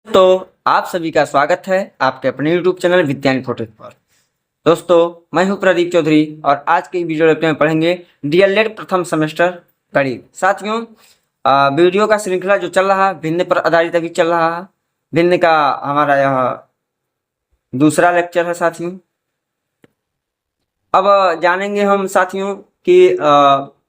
तो आप सभी का स्वागत है आपके अपने YouTube चैनल विज्ञान इन्फोटेक पर। दोस्तों, मैं हूं प्रदीप चौधरी और आज के वीडियो लेक्चर में पढ़ेंगे डीएलएड प्रथम सेमेस्टर गणित। साथियों, वीडियो का श्रृंखला जो चल रहा है भिन्न पर आधारित अभी चल रहा है। भिन्न का हमारा यह दूसरा लेक्चर है साथियों। अब जानेंगे हम साथियों कि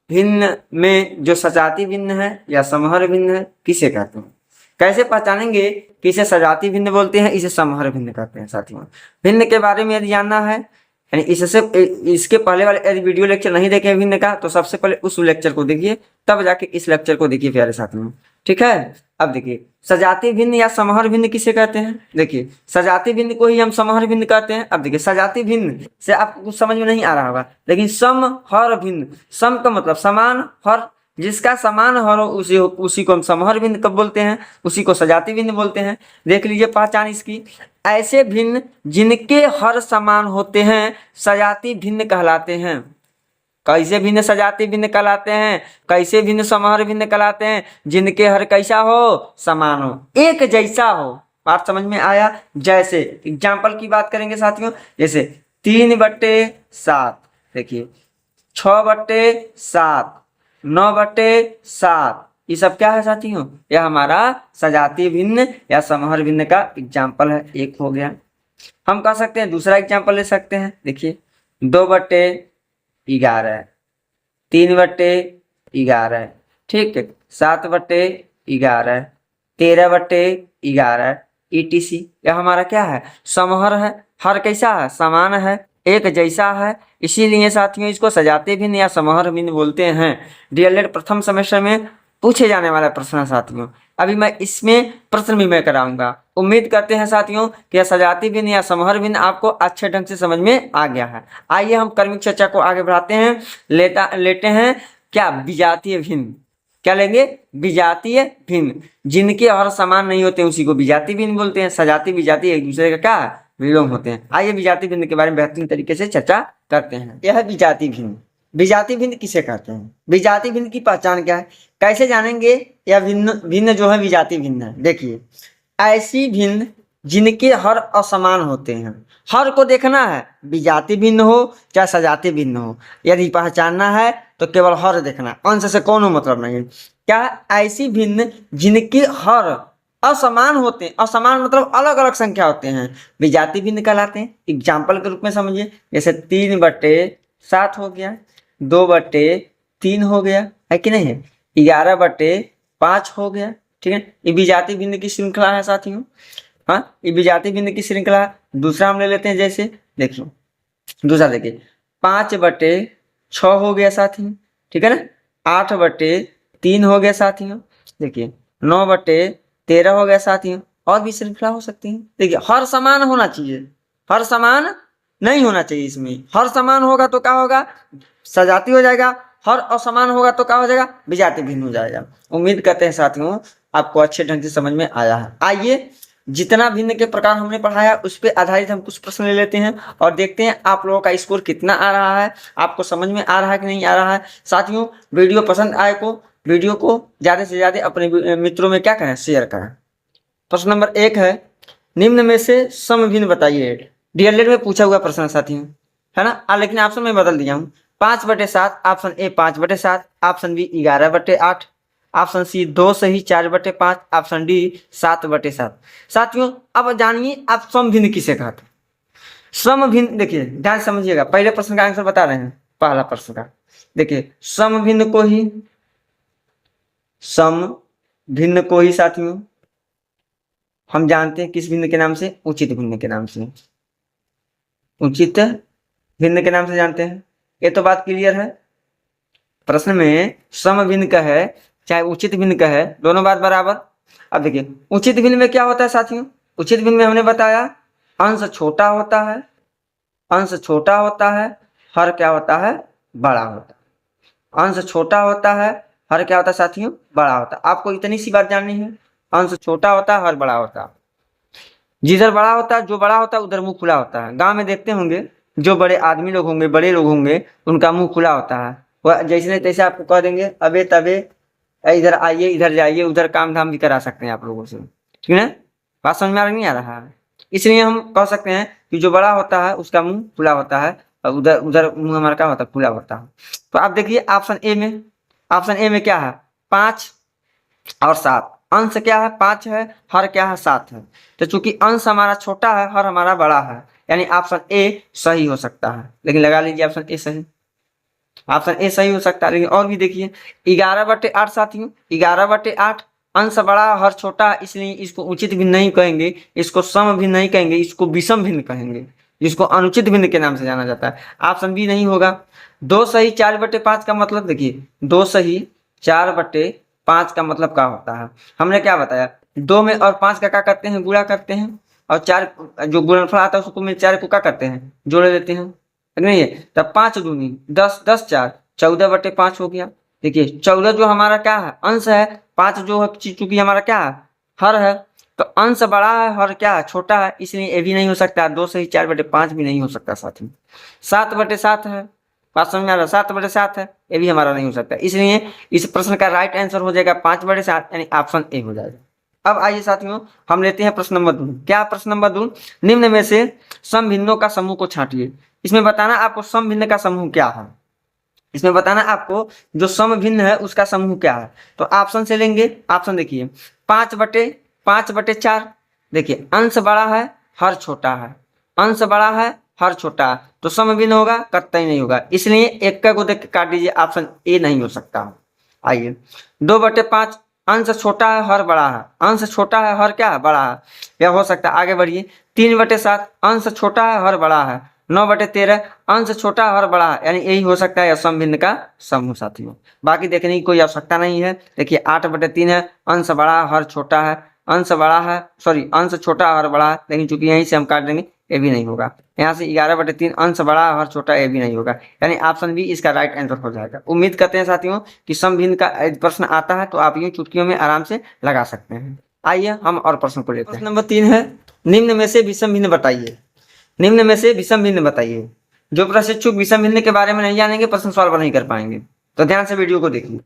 भिन्न में जो सजाती भिन्न है या समहर भिन्न है किसे कहते हैं, कैसे पहचानेंगे कि इसे सजाती भिन्न बोलते हैं, इसे समहर भिन्न कहते हैं। साथियों, भिन्न के बारे में यदि जानना है, यानी इसके पहले वाले यदि वीडियो लेक्चर नहीं देखे भिन्न का तो सबसे पहले उस लेक्चर को देखिए, तब जाके इस लेक्चर को देखिए प्यारे साथियों। ठीक है, अब देखिए सजाती भिन्न या समहर भिन्न किसे कहते हैं। देखिए सजाती भिन्न को ही हम समहर भिन्न कहते हैं। अब देखिए सजाती भिन्न से आपको कुछ समझ में नहीं आ रहा होगा, लेकिन समहर भिन्न, सम का मतलब समान, हर जिसका समान हर हो उसी को हम समहर भिन्न कब बोलते हैं, उसी को सजाती भिन्न बोलते हैं। देख लीजिए पहचान इसकी, ऐसे भिन्न जिनके हर समान होते हैं सजाती भिन्न कहलाते हैं। कैसे भिन्न सजाती भिन्न कहलाते हैं, कैसे भिन्न समहर भिन्न कहलाते हैं, जिनके हर कैसा हो, समान हो, एक जैसा हो। बात समझ में आया। जैसे एग्जाम्पल की बात करेंगे साथियों, जैसे 3/7, देखिए 6/7, 9/7, ये सब क्या है साथियों, यह हमारा सजाती भिन्न या समहर भिन्न का एग्जाम्पल है। एक हो गया। हम कह सकते हैं दूसरा एग्जाम्पल ले सकते हैं। देखिए 2/11, 3/11, ठीक है, 7/11, 13/11, ETC। यह हमारा क्या है, समहर है। हर कैसा है, समान है, एक जैसा है, इसीलिए साथियों इसको सजाती भिन्न या समहर भिन्न बोलते हैं। डीएलएड प्रथम सेमेस्टर में पूछे जाने वाला प्रश्न है साथियों। अभी मैं इसमें प्रश्न भी मैं कराऊंगा। उम्मीद करते हैं साथियों कि यह सजाती भिन्न या समहर भिन्न आपको अच्छे ढंग से समझ में आ गया है। आइए हम क्रमिक चर्चा को आगे बढ़ाते हैं। लेते हैं क्या, विजातीय भिन्न। क्या लेंगे, विजातीय भिन्न। जिनके हर समान नहीं होते उसी को विजातीय भिन्न बोलते हैं। सजाती विजाती एक दूसरे का क्या है, विलोम होते हैं। आइए विजातीय भिन्न के बारे में बेहतरीन तरीके से चर्चा करते हैं। यह है विजातीय भिन्न। विजातीय भिन्न किसे कहते हैं, विजातीय भिन्न की पहचान क्या है, कैसे जानेंगे यह भिन्न जो है विजातीय भिन्न है। देखिए ऐसी भिन्न जिनके हर असमान होते हैं। हर को देखना है, विजातीय भिन्न हो चाहे सजातीय भिन्न हो, यदि पहचानना है तो केवल हर देखना, अंश से कोनो मतलब नहीं। क्या, ऐसी भिन्न जिनके हर असमान होते हैं। असमान मतलब अलग अलग संख्या होते हैं, विजातीय भिन्न कहलाते हैं। एग्जाम्पल के रूप में समझिए, जैसे 3/7 हो गया, 2/3 हो गया, है कि नहीं है, 11/5 हो गया। ठीक है, ये विजातीय भिन्न की श्रृंखला है साथियों। हाँ, ये विजातीय भिन्न की श्रृंखला। दूसरा हम ले लेते हैं, जैसे देखिए दूसरा देखिए 5/6 हो गया साथियों। ठीक है ना, 8/3 हो गया साथियों। देखिए 9/13 हो गया साथियों। और भी श्रृंखला हो सकती है। देखिए हर समान होना चाहिए, हर समान नहीं होना चाहिए। इसमें हर समान होगा तो क्या होगा, सजाती हो जाएगा। हर असमान होगा तो क्या हो जाएगा, विजातीय भिन्न हो जाएगा। उम्मीद करते हैं साथियों आपको अच्छे ढंग से समझ में आया है। आइए जितना भिन्न के प्रकार हमने पढ़ाया उस पर आधारित हम कुछ प्रश्न ले लेते हैं और देखते हैं आप लोगों का स्कोर कितना आ रहा है, आपको समझ में आ रहा है कि नहीं आ रहा है। साथियों वीडियो पसंद आए को वीडियो को ज़्यादा से ज़्यादा अपने मित्रों में क्या करें, शेयर करें। प्रश्न नंबर 1 है, निम्न में से समभिन्न बताइए। डीएलएड में पूछा हुआ प्रश्न साथियों, है ना। लेकिन ऑप्शन में बदल दिया हूँ। 5/7, option A 5/7, option B 11/8, option C 2 सही 4/5, ऑप्शन डी 7/7। साथियों अब जानिए आप समभिन्न किसे कहते हैं। समभिन्न देखिए ध्यान समझिएगा, पहले प्रश्न का आंसर बता रहे हैं। पहला प्रश्न का देखिए, समभिन्न को ही साथियों हम जानते हैं किस भिन्न के नाम से, उचित भिन्न के नाम से, उचित भिन्न के नाम से जानते हैं। ये तो बात क्लियर है। प्रश्न में समभिन्न का है चाहे उचित भिन्न का है, दोनों बात बराबर। अब देखिए उचित भिन्न में क्या होता है साथियों, उचित भिन्न में हमने बताया अंश छोटा होता है, अंश छोटा होता है, हर क्या होता है, बड़ा होता है। अंश छोटा होता है, हर क्या होता है साथियों, बड़ा होता है। आपको इतनी सी बात जाननी है, अंश छोटा होता है, हर बड़ा होता है। जिधर बड़ा होता है, जो बड़ा होता है उधर मुंह खुला होता है। गांव में देखते होंगे जो बड़े आदमी लोग होंगे, बड़े लोग होंगे, उनका मुंह खुला होता है। वह जैसे नहीं तैसे आपको कह देंगे अबे तबे, इधर आइए, इधर जाइए, उधर काम धाम भी करा सकते हैं आप लोगों से। ठीक है, बात समझ में आ रहा नहीं आ रहा है? इसलिए हम कह सकते हैं कि जो बड़ा होता है उसका मुंह खुला होता है और उधर उधर मुंह हमारा क्या होता है, खुला होता है। तो आप देखिए ऑप्शन ए में क्या है, 5 और 7। अंश क्या है, 5 है, हर क्या है, 7 है। तो चूंकि अंश हमारा छोटा है, हर हमारा बड़ा है, यानी ऑप्शन ए सही हो सकता है। लेकिन लगा लीजिए ऑप्शन ए सही, ऑप्शन ए सही हो सकता है। लेकिन और भी देखिए 11/8 साथियों, 11/8 अंश बड़ा हर छोटा, इसलिए इसको उचित भिन्न नहीं कहेंगे, इसको सम भिन्न नहीं कहेंगे, इसको विषम भिन्न कहेंगे, जिसको अनुचित भिन्न के नाम से जाना जाता है। ऑप्शन बी नहीं होगा। 2 सही 4/5 का मतलब देखिए, 2 सही 4/5 का मतलब क्या होता है, हमने क्या बताया, 2 में और 5 का क्या करते हैं, गुणा करते हैं, और 4 जो गुणनफल आता है उसको में 4 को क्या करते हैं, जोड़ देते हैं, नहीं है। तब 5 दूनी 10, 10 4 14/5 हो गया। देखिए 14 जो हमारा क्या है, अंश है, 5 जो है चूंकि हमारा क्या है, हर है, तो अंश बड़ा है, हर क्या है, छोटा है, इसलिए ये भी नहीं हो सकता। 2 सही 4/5 भी नहीं हो सकता साथ में। 7/7 है, बात समझ में आ रहा है, 7/7 है, ये भी हमारा नहीं हो सकता। इसलिए इस प्रश्न का राइट आंसर हो जाएगा 5/7, यानी ऑप्शन ए हो जाएगा। अब आइए साथियों हम लेते हैं प्रश्न नंबर 2। क्या प्रश्न नंबर 2, निम्न में से समभिन्नों का समूह को छांटिए। इसमें बताना आपको समभिन्न का समूह क्या है, इसमें बताना आपको जो समभिन्न है उसका समूह क्या है। तो ऑप्शन से लेंगे, ऑप्शन देखिए 5/4, देखिए अंश बड़ा है, हर छोटा है, अंश बड़ा है, हर छोटा है, तो समभिन्न होगा, कतई नहीं होगा, इसलिए एक का को देख के काट दीजिए, ऑप्शन ए नहीं हो सकता। आइए 2/5 अंश छोटा है, हर बड़ा है, अंश छोटा है, हर क्या है, बड़ा है, यह हो सकता है। आगे बढ़िए 3/7 अंश छोटा है, हर बड़ा है, 9/13 अंश छोटा हर बड़ा, यानी यही हो सकता है समभिन्न का समूह साथियों। बाकी देखने की कोई आवश्यकता नहीं है। देखिए 8/3 है, अंश बड़ा हर छोटा है, अंश बड़ा है, सॉरी अंश छोटा हर बड़ा है, लेकिन चूंकि यहीं से हम काट देंगे, ये भी नहीं होगा। यहाँ से 11/3 अंश बड़ा हर छोटा, ये भी नहीं होगा, यानी ऑप्शन बी इसका राइट आंसर हो जाएगा। उम्मीद करते हैं साथियों कि समभिन्न का प्रश्न आता है तो आप यूं चुटकियों में आराम से लगा सकते हैं। आइए हम और प्रश्न को लेते हैं। प्रश्न नंबर 3 है, निम्न में से विषम भिन्न बताइए। निम्न में से विषम भिन्न बताइए। जो प्रशिक्षुक विषम भिन्न के बारे में नहीं जानेंगे प्रश्न सॉल्व नहीं कर पाएंगे, तो ध्यान से वीडियो को देखिए।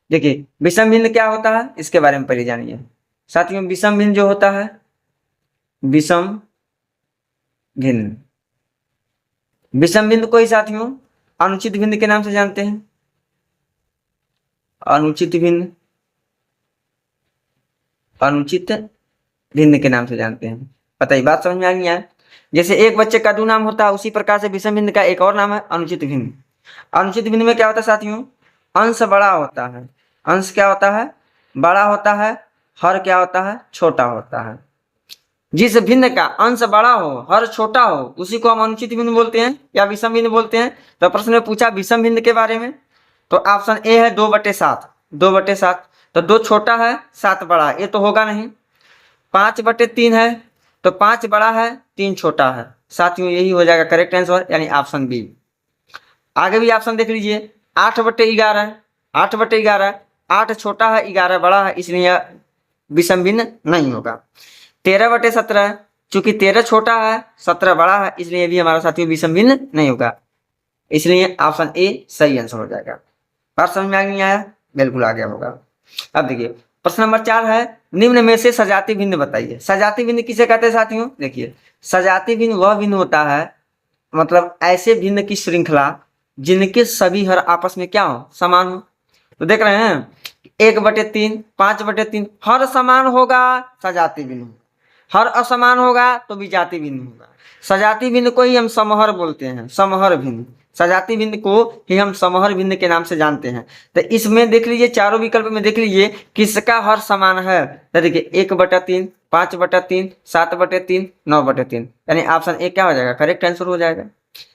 देखिए विषम भिन्न क्या होता है इसके बारे में पहले जानिए साथियों। विषम भिन्न जो होता है, विषम भिन्न, विषम भिन्न को ही साथियों अनुचित भिन्न के नाम से जानते हैं, अनुचित भिन्न, अनुचित भिन्न के नाम से जानते हैं। बताइए बात समझ में आ गई है? जैसे एक बच्चे का 2 नाम होता है, उसी प्रकार से विषम भिन्न का एक और नाम है अनुचित भिन्न। अनुचित भिन्न में क्या होता है साथियों, अंश बड़ा होता है, अंश क्या होता है, बड़ा होता है, हर क्या होता है, छोटा होता है। जिस भिन्न का अंश बड़ा हो, हर छोटा हो, उसी को हम अनुचित भिन्न बोलते हैं या विषम भिन्न बोलते हैं। तो प्रश्न में पूछा विषम भिन्न के बारे में, तो ऑप्शन ए है 2/7, 2/7। तो 2 छोटा है, 7 बड़ा है, ये तो होगा नहीं। 5/3 है, तो 5 बड़ा है, 3 छोटा है, साथियों यही हो जाएगा करेक्ट आंसर, यानी ऑप्शन बी। आगे भी ऑप्शन देख लीजिए 8/11, 8/11, 8 छोटा है, 11 बड़ा है, इसलिए विषम भिन्न नहीं होगा। 13/17, चूंकि 13 छोटा है, 17 बड़ा है, इसलिए भी हमारा साथियों विषम भिन्न नहीं होगा, इसलिए ऑप्शन ए सही आंसर हो जाएगा। बात समझ में आ नहीं आया? बिल्कुल आ गया होगा। अब देखिए प्रश्न नंबर 4 है, निम्न में से सजाती भिन्न बताइए। सजाती भिन्न किसे कहते हैं साथियों? देखिए सजाती भिन्न वह भिन्न होता है, मतलब ऐसे भिन्न की श्रृंखला जिनके सभी हर आपस में क्या हो, समान हो। तो देख रहे हैं 1/3, 5/3 हर समान होगा सजाती भिन्न, हर असमान होगा तो विजातीय भिन्न होगा। सजातीय भिन्न को ही हम समहर बोलते हैं, समहर भिन्न, सजातीय भिन्न को ही हम समहर भिन्न के नाम से जानते हैं। तो इसमें देख लीजिए चारों विकल्प में देख लीजिए किसका हर समान है। तो देखिए 1/3, 5/3, 7/3, 9/3, यानी ऑप्शन ए क्या हो जाएगा, करेक्ट आंसर हो जाएगा।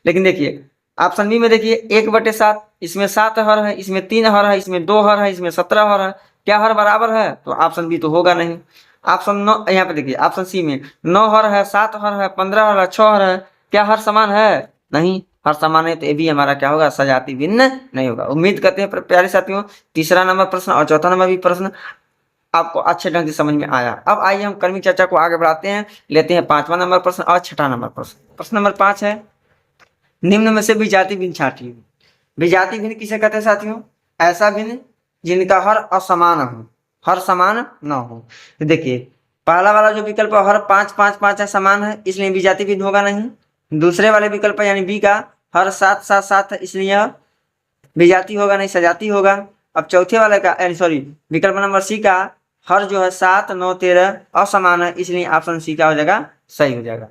लेकिन देखिए ऑप्शन बी में देखिए 1/7, इसमें 7 हर है, इसमें 3 हर है, इसमें 2 हर है, इसमें 17 हर है, क्या हर बराबर है? तो ऑप्शन बी तो होगा नहीं। ऑप्शन 9 यहाँ पे देखिए, ऑप्शन सी में 9 हर है, 7 हर है, 15 हर है, 6 हर है, क्या हर समान है? नहीं, हर समान है, तो ये भी हमारा क्या होगा, सजाती भिन्न नहीं होगा। उम्मीद करते हैं प्यारे साथियों तीसरा नंबर प्रश्न और चौथा नंबर भी प्रश्न आपको अच्छे ढंग से समझ में आया। अब आइए हम कर्मी चर्चा को आगे बढ़ाते हैं, लेते हैं 5वां नंबर प्रश्न और 6ठा नंबर प्रश्न। प्रश्न नंबर 5 है, निम्न में से विजातीय भिन्न छांटिए। विजातीय भिन्न किसे कहते हैं साथियों? ऐसा भिन्न जिनका हर असमान हो, हर समान न हो। तो देखिए पहला वाला जो विकल्प है, हर 5 5 5 है, समान है, इसलिए विजातीय भिन्न होगा नहीं। दूसरे वाले विकल्प यानी बी का हर 7 7 7 है, इसलिए यह विजातीय होगा नहीं, सजातीय होगा। अब चौथे वाले का सॉरी विकल्प नंबर सी का हर जो है 7 9 13 असमान है, इसलिए ऑप्शन सी का हो जाएगा सही हो जाएगा।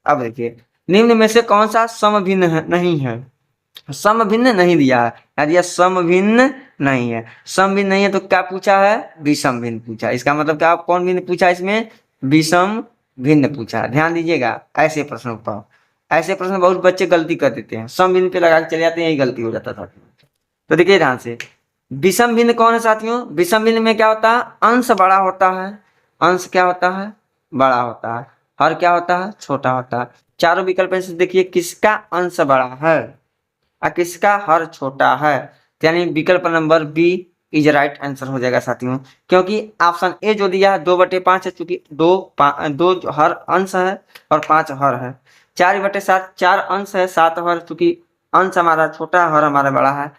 अब देखिए निम्न में से कौन सा समभिन्न है नहीं है, समभिन्न नहीं दिया है, यदि यह समभिन्न नहीं है, समभिन्न नहीं है तो क्या पूछा है, विषम भिन्न पूछा। इसका मतलब क्या, कौन भिन्न पूछा, इसमें विषम भिन्न पूछा। ध्यान दीजिएगा ऐसे प्रश्नों पर, ऐसे प्रश्न बहुत बच्चे गलती कर देते हैं, सम भिन्न पे लगा के चले जाते हैं, यही गलती हो जाता था। तो देखिए ध्यान से, विषम भिन्न कौन है साथियों, विषम भिन्न में क्या होता है, अंश बड़ा होता है, अंश क्या होता है, बड़ा होता है, हर क्या होता है, छोटा होता है। चारों विकल्प से देखिए किसका अंश बड़ा है और किसका हर छोटा है, यानी विकल्प number B is right answer हो जाएगा साथियों, क्योंकि ऑप्शन ए जो दिया है 2/5 है, चूंकि दो हर अंश है और 5 हर है। 4/7 4 अंश है, 7 हर, चूंकि अंश हमारा छोटा है, हर हमारा बड़ा है।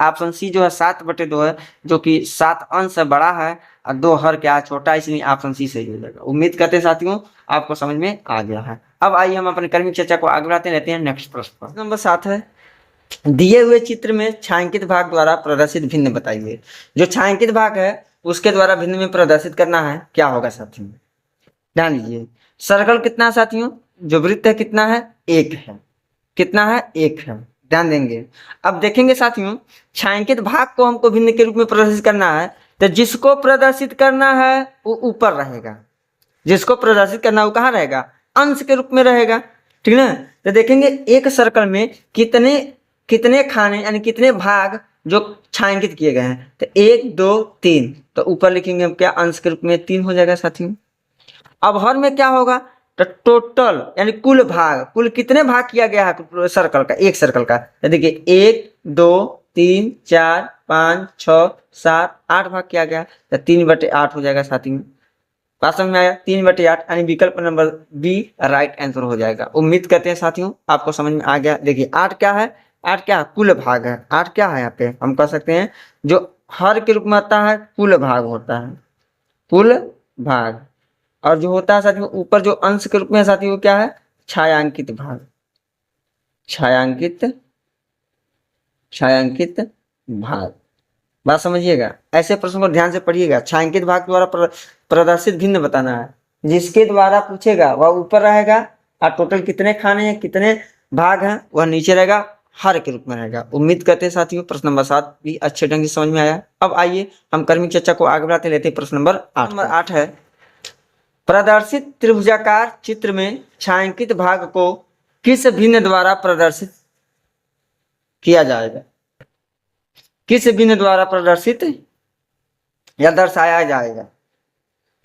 ऑप्शन सी जो है 7/2 है, जो कि 7 अंश बड़ा है और 2 हर क्या है, छोटा, इसलिए ऑप्शन सी सही हो जाएगा। उम्मीद करते हैं साथियों आपको समझ में आ गया है। अब आइए हम अपने कर्मी चर्चा को आगे बढ़ाते रहते हैं नेक्स्ट प्रश्न पर। नंबर 7 है, दिए हुए चित्र में छायांकित भाग द्वारा प्रदर्शित भिन्न बताइए। जो छायांकित भाग है उसके द्वारा भिन्न में प्रदर्शित करना है, क्या होगा साथियों, ध्यान दीजिए। सर्कल कितना है साथियों, जो वृत्त है कितना है, 1 है, कितना है, 1 है, ध्यान देंगे। अब देखेंगे साथियों, छायांकित भाग को हमको भिन्न के रूप में प्रदर्शित करना है, तो जिसको प्रदर्शित करना है वो ऊपर रहेगा, जिसको प्रदर्शित करना है वो कहाँ रहेगा, अंश के रूप में रहेगा, ठीक ना। तो देखेंगे एक सर्कल में कितने कितने खाने यानी कितने भाग जो छायांकित किए गए हैं, तो 1 2 3, तो ऊपर लिखेंगे हम क्या, अंश के रूप में 3 हो जाएगा साथियों। अब हर में क्या होगा, तो टोटल यानी कुल भाग, कुल कितने भाग किया गया है सर्कल का, एक सर्कल का, तो देखिए 1 2 3 4 5 6 7 8 भाग किया गया, तो 3/8 हो जाएगा साथियों। बात समझ में आया, 3/8 यानी विकल्प नंबर बी राइट आंसर हो जाएगा। उम्मीद करते हैं साथियों आपको समझ में आ गया। देखिए 8 क्या है, 8 क्या है, कुल भाग है। 8 क्या है, यहाँ पे हम कह सकते हैं जो हर के रूप में आता है कुल भाग होता है, कुल भाग। और जो होता है साथियों ऊपर जो अंश के रूप में साथियों वो क्या है, छायांकित भाग, छायांकित छायांकित भाग। बात समझिएगा, ऐसे प्रश्न को ध्यान से पढ़िएगा। छायांकित भाग द्वारा प्रदर्शित भिन्न बताना है, जिसके द्वारा पूछेगा वह ऊपर रहेगा और टोटल कितने खाने हैं, कितने भाग हैं, वह नीचे रहेगा, हर के रूप में रहेगा। उम्मीद करते हैं साथियों प्रश्न नंबर 7 भी अच्छे ढंग से समझ में आया। अब आइए हम कर्मी चर्चा को आगे बढ़ाते लेते हैं प्रश्न नंबर 8। नंबर 8 है, प्रदर्शित त्रिभुजाकार चित्र में छायांकित भाग को किस भिन्न द्वारा प्रदर्शित किया जाएगा, किस भिन्न द्वारा प्रदर्शित या दर्शाया जाएगा।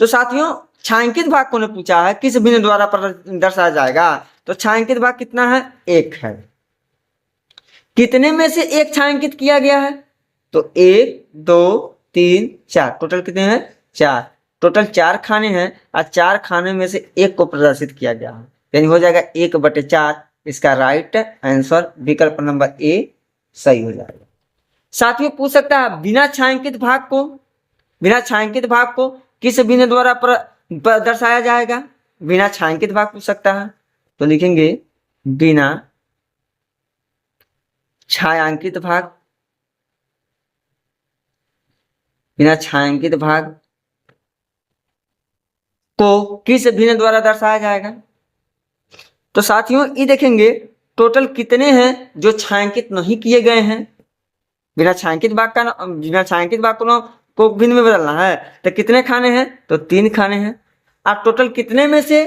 तो साथियों छायांकित भाग को ने पूछा है किस भिन्न द्वारा दर्शाया जाएगा, तो छायांकित भाग कितना है, 1 है। कितने में से 1 छायांकित किया गया है, तो 1 2 3 4, टोटल कितने हैं, 4, टोटल 4 खाने हैं और 4 खाने में से 1 को प्रदर्शित किया गया है, यानी हो जाएगा 1/4। इसका राइट आंसर विकल्प नंबर ए सही हो जाएगा। साथियों पूछ सकता है बिना छायांकित भाग को, बिना छायांकित भाग को किस भिन्न द्वारा दर्शाया जाएगा, बिना छायांकित भाग पूछ सकता है, तो लिखेंगे बिना छायांकित भाग, बिना छायांकित भाग को किस भिन्न द्वारा दर्शाया जाएगा। तो साथियों ये देखेंगे टोटल कितने हैं जो छायांकित नहीं किए गए हैं। बिना छायांकित भाग का बिना छायांकित भाग को भिन्न में बदलना है, तो कितने खाने हैं, तो 3 खाने हैं। और टोटल कितने में से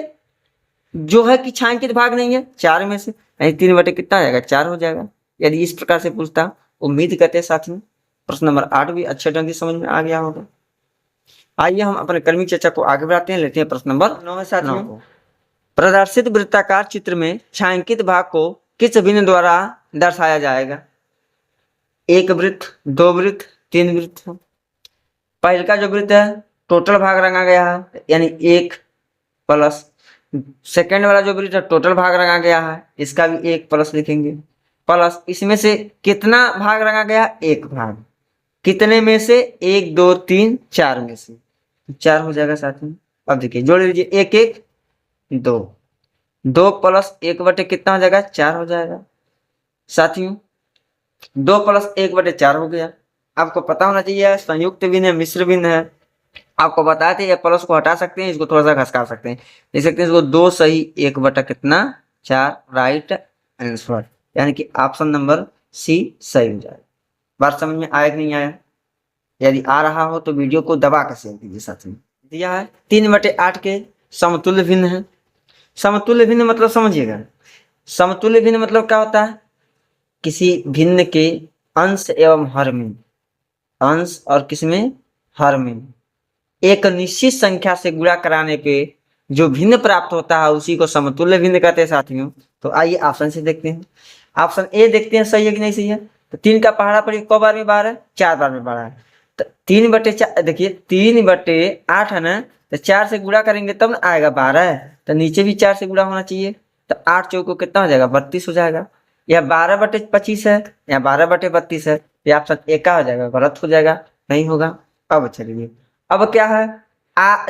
जो है कि छायांकित भाग नहीं है, 4 में से, यानी 3 कितना आ जाएगा, 4 हो जाएगा, यदि इस प्रकार से पूछता। उम्मीद करते हैं साथियों प्रश्न नंबर 8 भी अच्छे ढंग से समझ में आ गया होगा। आइए हम अपने कर्मी चर्चा को आगे बढ़ाते हैं, लेते हैं प्रश्न नंबर 9 साथियों। प्रदर्शित वृत्ताकार चित्र में छायांकित भाग को किस भिन्न द्वारा दर्शाया जाएगा, 1 वृत्त, 2 वृत्त, 3 वृत्त। पहले का जो वृत्त है टोटल भाग रंगा गया है, यानी 1 प्लस। सेकेंड वाला जो वृत्त है टोटल भाग रंगा गया है, इसका भी 1 प्लस लिखेंगे, प्लस इसमें से कितना भाग रंगा गया, 1 भाग। कितने में से, 1 2 3 4 में से, 4 हो जाएगा साथ में। अब देखिए जोड़ लीजिए, एक एक दो, 2 प्लस 1 बटे कितना हो जाएगा, 4 हो जाएगा। साथियों 2 प्लस 1 बटे 4 हो गया। आपको पता होना चाहिए संयुक्त भिन्न है, मिश्र भिन्न है। आपको बताए थे ये प्लस को हटा सकते हैं, इसको थोड़ा सा घसका सकते हैं, देख सकते हैं इसको 2 सही 1 बटा कितना 4, राइट आंसर, यानी कि ऑप्शन नंबर सी सही हो जाएगा। बात समझ में आया कि नहीं आया? यदि आ रहा हो तो वीडियो को दबा कर शेयर कीजिए। साथ में दिया है 3/8 के समतुल्य भिन्न है। समतुल्य भिन्न मतलब समझिएगा, समतुल्य भिन्न मतलब क्या होता है, किसी भिन्न के अंश एवं हर में, अंश और किसमें, हर में एक निश्चित संख्या से गुणा कराने पे जो भिन्न प्राप्त होता है उसी को समतुल्य भिन्न कहते हैं साथियों। तो आइए ऑप्शन से देखते हैं। ऑप्शन ए देखते हैं सही है कि नहीं सही है। तो 3 का पहाड़ा पर क बार में बार है, 4 बार में बार है। तो 3/4 देखिए 3/8 है ना, तो 4 से गुणा करेंगे तब ना आएगा 12, तो नीचे भी 4 से गुणा होना चाहिए। तो 8 चौको कितना हो जाएगा, 32 हो जाएगा। यह 12/25 है, या 12/32 है, ये ऑप्शन ए का हो जाएगा, गलत हो जाएगा, नहीं होगा। अब चलिए अब क्या है,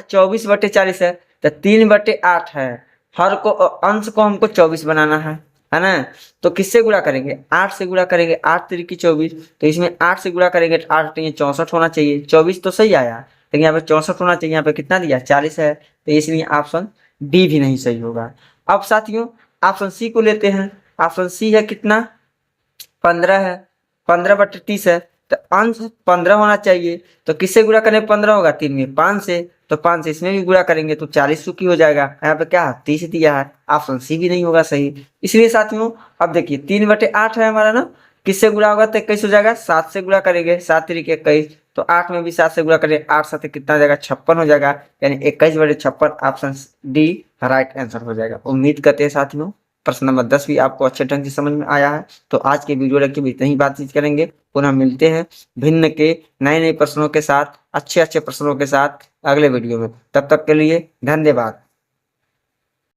24/40 है, तो 3/8 है, हर को अंश को हमको 24 बनाना है ना। तो किससे गुणा करेंगे, 8 से गुणा करेंगे, 8 तिरिकी 24, तो इसमें 8 से गुणा करेंगे तो 8 ये 64 होना चाहिए। 24 तो सही आया, लेकिन यहाँ पे 64 होना चाहिए, यहाँ पे कितना दिया 40 है, तो इसलिए ऑप्शन डी भी नहीं सही होगा। अब साथियों ऑप्शन सी को लेते हैं। ऑप्शन सी है कितना, 15 है, 15/30 है, तो अंश 15 होना चाहिए। तो किससे गुणा करें, 15 होगा 3 में 5 से, तो 5 से इसमें भी गुणा करेंगे तो 40 की हो जाएगा। यहाँ पे क्या है 30 दिया है, ऑप्शन सी भी नहीं होगा सही। इसलिए साथियों अब देखिए 3/8 है हमारा ना, किससे गुणा होगा तो 21 हो जाएगा। 7 से गुणा करेंगे, 7 तिरिक 21, तो 8 में भी 7 से गुणा करेंगे, 8 7 कितना हो जाएगा 56 हो जाएगा, यानी 21/56 ऑप्शन डी राइट आंसर हो जाएगा। उम्मीद करते हैं साथियों प्रश्न नंबर 10 भी आपको अच्छे ढंग से समझ में आया है। तो आज के वीडियो लेक्चर में इतनी ही बातचीत करेंगे, पुनः मिलते हैं भिन्न के नए नए प्रश्नों के साथ, अच्छे अच्छे प्रश्नों के साथ अगले वीडियो में। तब तक के लिए धन्यवाद।